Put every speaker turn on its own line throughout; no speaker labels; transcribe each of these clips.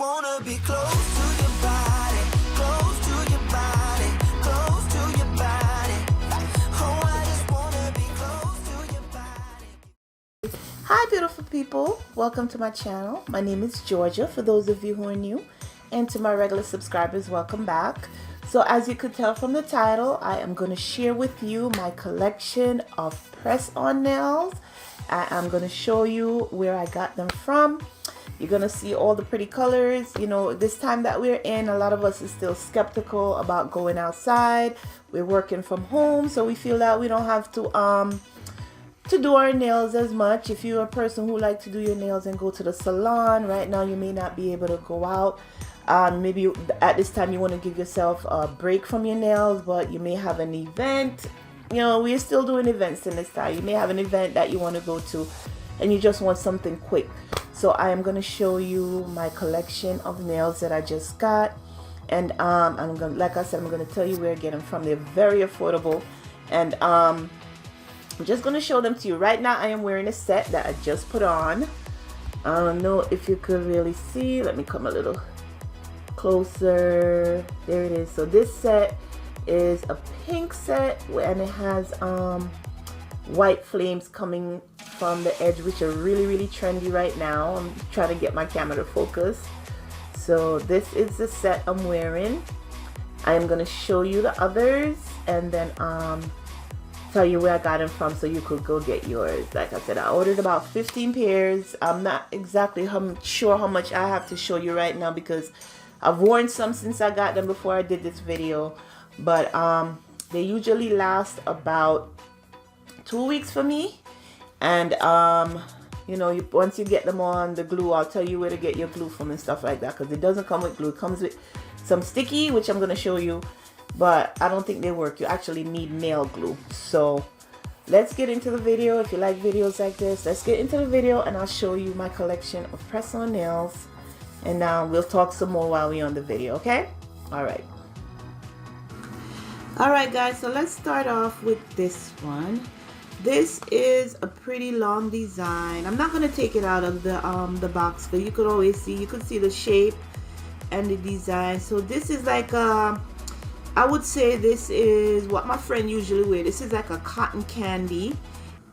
wanna be close to your body, close to your body, close to your body. Oh, I just wanna be close to your body.
Hi beautiful people, welcome to my channel. My name is Georgia for those of you who are new, and to my regular subscribers, welcome back. So as you could tell from the title, I am going to share with you my collection of press-on nails. I'm going to show you where I got them from. You're going to see all the pretty colors. You know, this time that we're in, a lot of us is still skeptical about going outside. We're working from home, so we feel that we don't have to do our nails as much. If you're a person who likes to do your nails and go to the salon, right now you may not be able to go out. Maybe at this time you want to give yourself a break from your nails, but you may have an event. You know, we're still doing events in this time. You may have an event that you want to go to and you just want something quick. So I am going to show you my collection of nails that I just got, and I'm going, like I said, I'm going to tell you where I get them from. They're very affordable, and I'm just going to show them to you. Right now I am wearing a set that I just put on. I don't know if you could really see. Let me come a little closer. There it is. So this set is a pink set, and it has white flames coming from the edge, which are really trendy right now. I'm trying to get my camera to focus. So this is the set I'm wearing. I am going to show you the others and then tell you where I got them from so you could go get yours. Like I said, I ordered about 15 pairs. I'm not exactly sure how much I have to show you right now because I've worn some since I got them before I did this video, but they usually last about 2 weeks for me. And you know, once you get them on the glue, I'll tell you where to get your glue from and stuff like that, because it doesn't come with glue. It comes with some sticky, which I'm going to show you, but I don't think they work. You actually need nail glue. So let's get into the video. If you like videos like this, let's get into the video and I'll show you my collection of press-on nails. And now we'll talk some more while we're on the video, okay? Alright, guys, so let's start off with this one. This is a pretty long design. I'm not going to take it out of the box, but you could always see, you could see the shape and the design. So this is like a, I would say this is what my friend usually wears. This is like a cotton candy,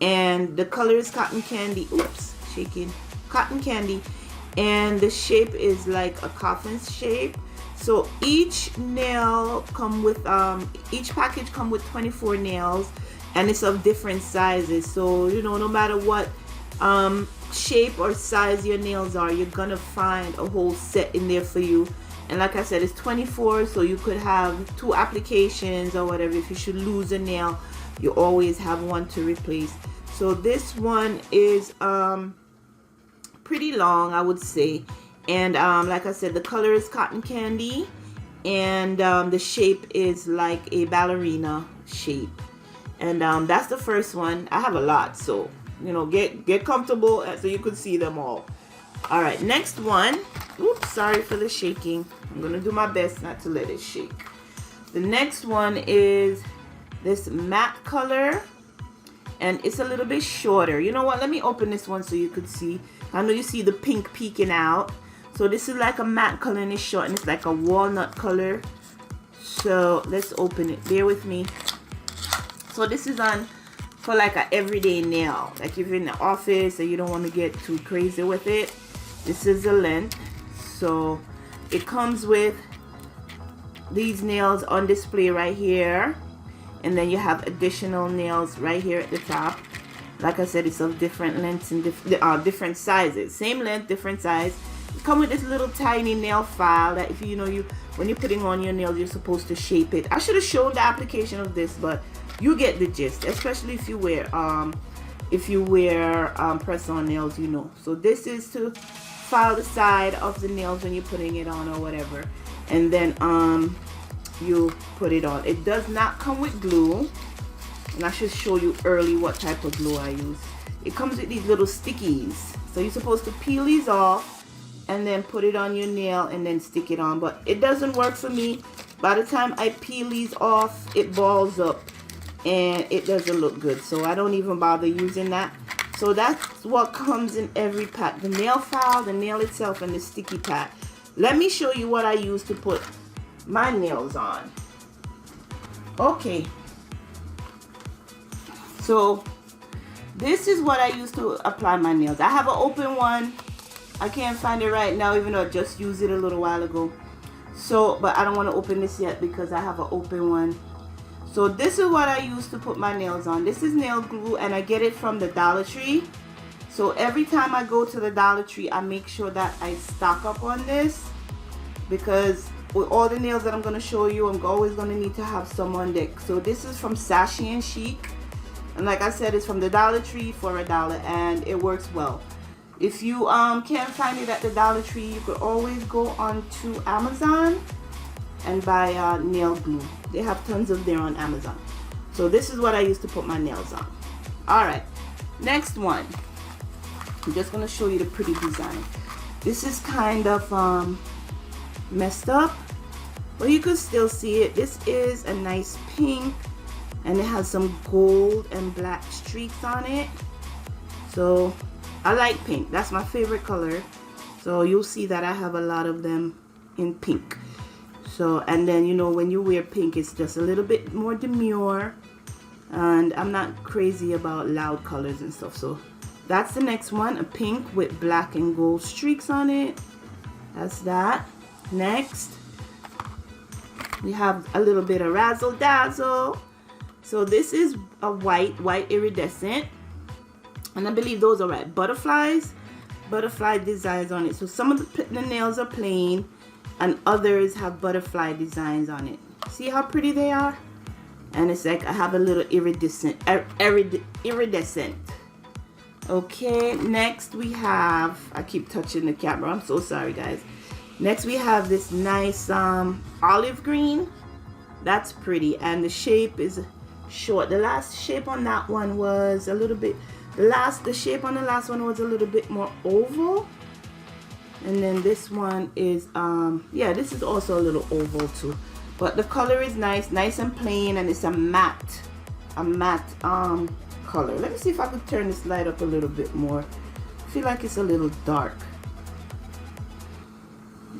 and the color is cotton candy. Oops, shaking. Cotton candy. And the shape is like a coffin shape. So each nail come with each package come with 24 nails, and it's of different sizes. So you know, no matter what shape or size your nails are, you're gonna find a whole set in there for you. And like I said, it's 24, so you could have 2 applications or whatever. If you should lose a nail, you always have one to replace. So this one is pretty long, I would say, and like I said, the color is cotton candy, and the shape is like a ballerina shape. And that's the first one. I have a lot, so you know, get comfortable so you could see them all. All right, next one. Oops, sorry for the shaking. I'm gonna do my best not to let it shake. The next one is this matte color, and it's a little bit shorter. You know what, let me open this one so you could see. I know you see the pink peeking out. So this is like a matte color, and it's short, and it's like a walnut color. So let's open it. Bear with me. So this is on for like a everyday nail. Like if you're in the office and you don't want to get too crazy with it, this is the length. So it comes with these nails on display right here, and then you have additional nails right here at the top. Like I said, it's of different lengths and different sizes. Same length, different size. It comes with this little tiny nail file that if you know, when you're putting on your nails, you're supposed to shape it. I should have shown the application of this, but you get the gist, especially if you wear press-on nails, you know. So this is to file the side of the nails when you're putting it on or whatever, and then you put it on. It does not come with glue. And I should show you early what type of glue I use. It comes with these little stickies. So you're supposed to peel these off and then put it on your nail and then stick it on. But it doesn't work for me. By the time I peel these off, it balls up and it doesn't look good. So I don't even bother using that. So that's what comes in every pack. The nail file, the nail itself, and the sticky pack. let me show you what I use to put my nails on. Okay, so this is what I use to apply my nails. I have an open one. I can't find it right now, even though I just used it a little while ago. So, but I don't want to open this yet because I have an open one. So this is what I use to put my nails on. This is nail glue, and I get it from the Dollar Tree. So every time I go to the Dollar Tree, I make sure that I stock up on this, because with all the nails that I'm going to show you, I'm always going to need to have some on deck. So this is from Sassy and Chic, and like I said, it's from the Dollar Tree for $1, and it works well. If you can't find it at the Dollar Tree, you could always go on to Amazon and buy nail glue. They have tons of there on Amazon. So this is what I use to put my nails on. Alright, next one. I'm just going to show you the pretty design. This is kind of messed up, but you can still see it. This is a nice pink, and it has some gold and black streaks on it. So I like pink. That's my favorite color. So you'll see that I have a lot of them in pink. So, and then, you know, when you wear pink, it's just a little bit more demure, and I'm not crazy about loud colors and stuff. So that's the next one, a pink with black and gold streaks on it. That's that. Next, we have a little bit of razzle dazzle. So this is a white iridescent, and I believe those are butterfly designs on it. So some of the nails are plain, and others have butterfly designs on it. See how pretty they are? And it's like I have a little iridescent. Okay, next we have, I keep touching the camera, I'm so sorry guys. Next we have this nice olive green. That's pretty, and the shape is short. The last shape on that one was a little bit, the shape on the last one was a little bit more oval. And then this one is yeah, this is also a little oval too, but the color is nice and plain, and it's a matte color. Let me see if I could turn this light up a little bit more. I feel like it's a little dark.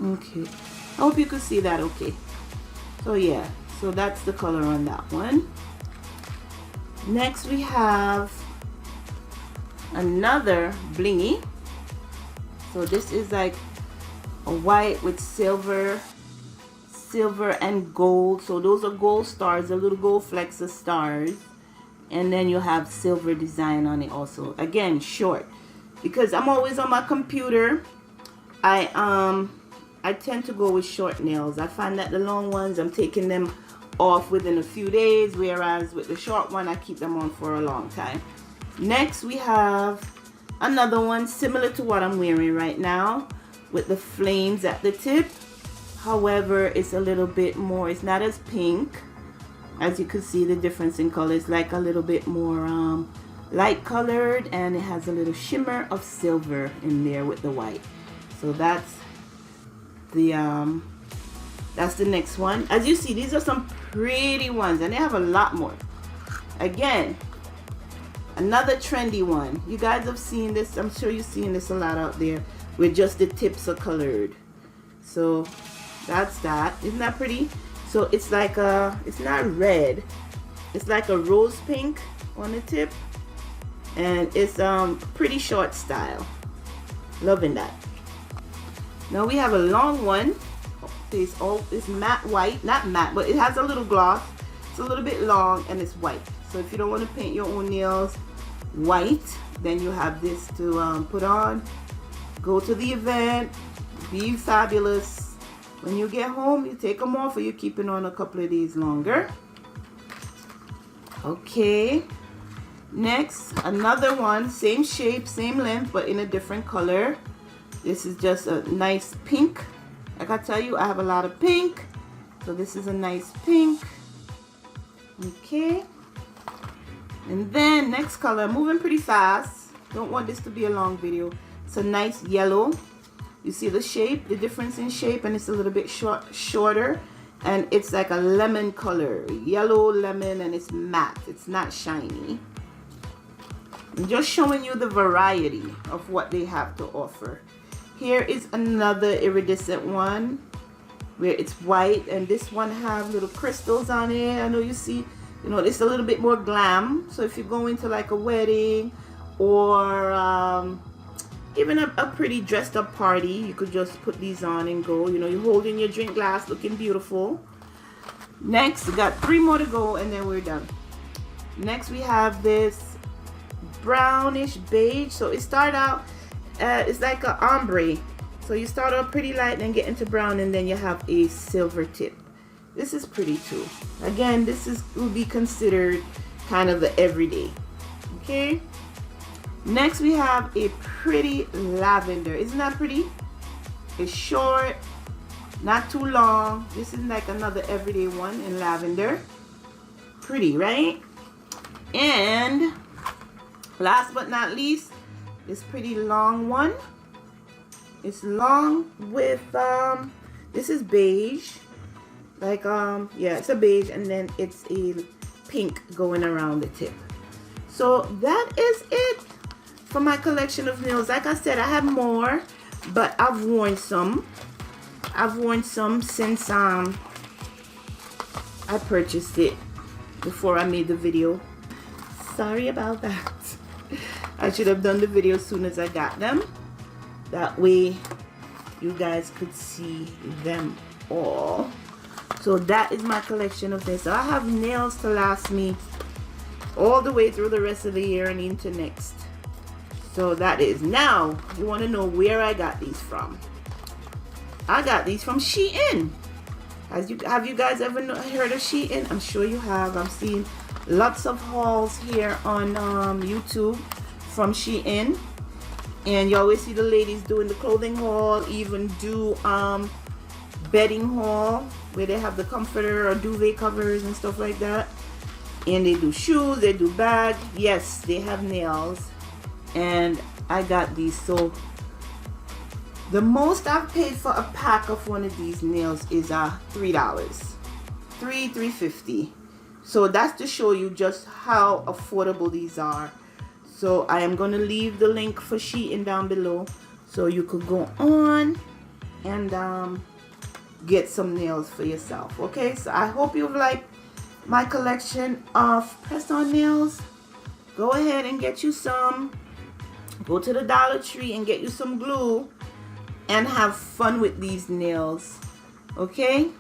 Okay, I hope you can see that okay. So yeah, so that's the color on that one. Next we have another blingy. So this is like a white with silver and gold. So those are gold stars, the little gold flecks of stars. And then you have silver design on it also. Again, short. Because I'm always on my computer, I tend to go with short nails. I find that the long ones, I'm taking them off within a few days, whereas with the short one, I keep them on for a long time. Next, we have another one similar to what I'm wearing right now, with the flames at the tip. However, it's a little bit more, it's not as pink. As you can see, the difference in color is like a little bit more light colored, and it has a little shimmer of silver in there with the white. So that's the next one. As you see, these are some pretty ones, and they have a lot more. Again, another trendy one. You guys have seen this. I'm sure you've seen this a lot out there, where just the tips are colored. So that's that. Isn't that pretty? So it's like a, it's not red, it's like a rose pink on the tip, and it's pretty short style. Loving that. Now we have a long one. It's matte white, not matte, but it has a little gloss. It's a little bit long, and it's white. So if you don't want to paint your own nails white, then you have this to put on. Go to the event, be fabulous. When you get home, you take them off, or you keep it on a couple of days longer. Okay. Next, another one, same shape, same length, but in a different color. This is just a nice pink. Like I tell you, I have a lot of pink. So this is a nice pink. Okay. And then next color, moving pretty fast. Don't want this to be a long video. It's a nice yellow. You see the shape, the difference in shape, and it's a little bit shorter, and it's like a lemon color, yellow lemon, and it's matte. It's not shiny. I'm just showing you the variety of what they have to offer. Here is another iridescent one where it's white, and this one have little crystals on it. I know you see, you know, it's a little bit more glam. So if you're going to like a wedding or even a pretty dressed up party, you could just put these on and go. You know, you're holding your drink glass, looking beautiful. Next, we got 3 more to go and then we're done. Next, we have this brownish beige. So it started out, it's like an ombre. So you start out pretty light and get into brown, and then you have a silver tip. This is pretty too. Again, this will be considered kind of the everyday. Okay. Next, we have a pretty lavender. Isn't that pretty? It's short, not too long. This is like another everyday one in lavender. Pretty, right? And last but not least, this pretty long one. It's long with this is beige, like yeah, it's a beige, and then it's a pink going around the tip. So that is it for my collection of nails. Like I said, I have more, but I've worn some since I purchased it before I made the video. Sorry about that. I should have done the video as soon as I got them. That way you guys could see them all. So that is my collection of this. So I have nails to last me all the way through the rest of the year and into next. So that is. Now you want to know where I got these from. I got these from Shein. Have you guys ever heard of Shein? I'm sure you have. I've seen lots of hauls here on YouTube from Shein. And you always see the ladies doing the clothing haul, even do bedding haul where they have the comforter or duvet covers and stuff like that. And they do shoes, they do bags. Yes, they have nails. And I got these. So the most I've paid for a pack of one of these nails is $3. $3.50. So that's to show you just how affordable these are. So I am going to leave the link for Shein down below, so you could go on and get some nails for yourself. Okay, so I hope you've liked my collection of press-on nails. Go ahead and get you some. Go to the Dollar Tree and get you some glue and have fun with these nails. Okay,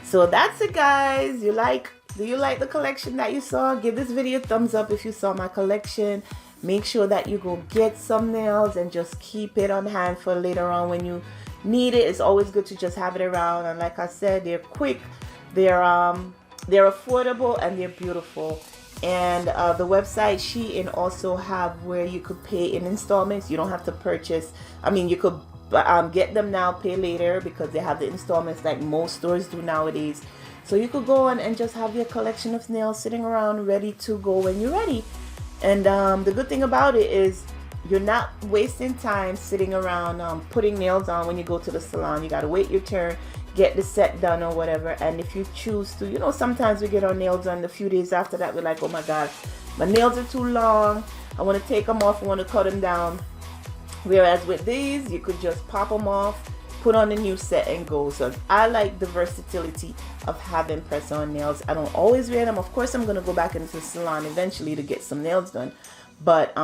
so that's it, guys. Do you like the collection that you saw? Give this video a thumbs up if you saw my collection. Make sure that you go get some nails and just keep it on hand for later on when you need it. It's always good to just have it around. And like I said, they're quick, they're affordable, and they're beautiful. And the website Shein also have where you could pay in installments. You don't have to purchase. I mean, you could get them now, pay later, because they have the installments like most stores do nowadays. So you could go on and just have your collection of nails sitting around ready to go when you're ready. And the good thing about it is you're not wasting time sitting around putting nails on when you go to the salon. You got to wait your turn, get the set done or whatever. And if you choose to, you know, sometimes we get our nails done a few days after that. We're like, oh my God, my nails are too long. I want to take them off. I want to cut them down. Whereas with these, you could just pop them off, put on a new set and go. So I like the versatility of having press-on nails. I don't always wear them. Of course, I'm going to go back into the salon eventually to get some nails done. But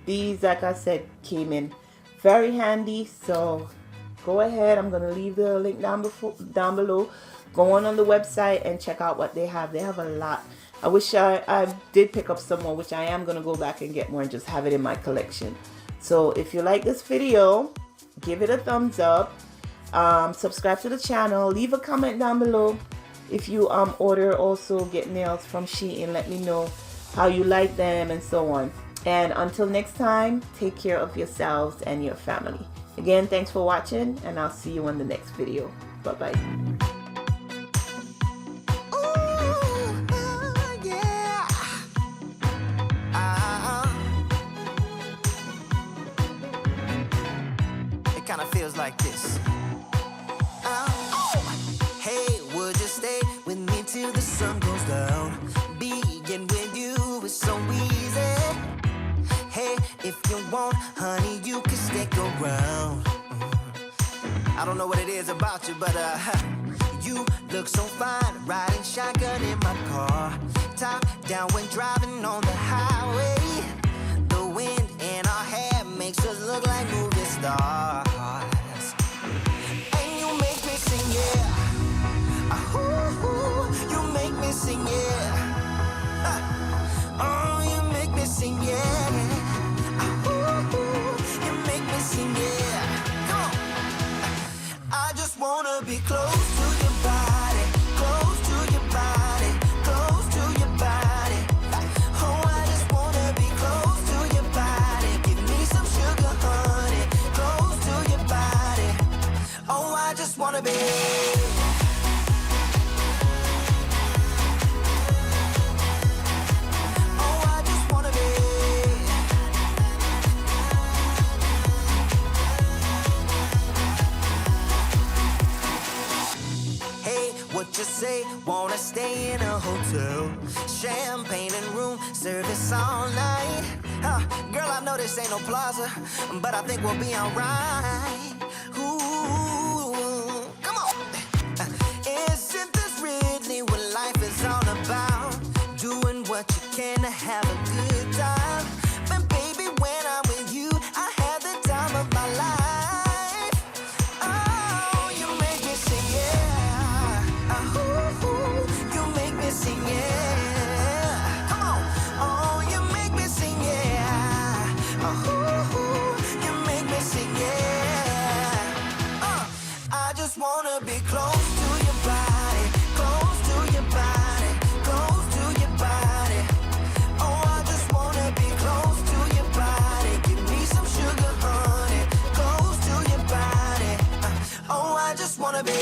these, like I said, came in very handy. So go ahead. I'm going to leave the link down below. Go on the website and check out what they have. They have a lot. I wish I did pick up some more, which I am going to go back and get more and just have it in my collection. So if you like this video, give it a thumbs up. Subscribe to the channel. Leave a comment down below if you order also get nails from Shein. Let me know how you like them and so on. And until next time, take care of yourselves and your family. Again, thanks for watching, and I'll see you on the next video. Bye-bye.
Kinda feels like this. Hey, would you stay with me till the sun goes down? Being with you is so easy. Hey, if you want, honey, you can stick around. about you, but you look so fine, riding shotgun in my car, top down when driving on the highway. The wind in our hair makes us look like movie stars, and you make me sing, yeah. Ooh, you make me sing, yeah. Oh, you make me sing, yeah. Ooh, you make me sing, yeah. Come on. I just wanna be close to your body, close to your body, close to your body. Oh, I just wanna be close to your body. Give me some sugar, honey, close to your body. Oh, I just wanna be. What you say? Wanna stay in a hotel? Champagne and room service all night. Girl, I know this ain't no plaza, but I think we'll be alright. Ooh, come on. Isn't this really what life is all about? Doing what you can to have a good time. But baby, when I'm with you, I have the time of my life. Sing, yeah. Come on. Oh, you make me sing, yeah. Oh, you make me sing, yeah. I just wanna be close to your body, close to your body, close to your body. Oh, I just wanna be close to your body. Give me some sugar, honey, close to your body. Oh, I just wanna be.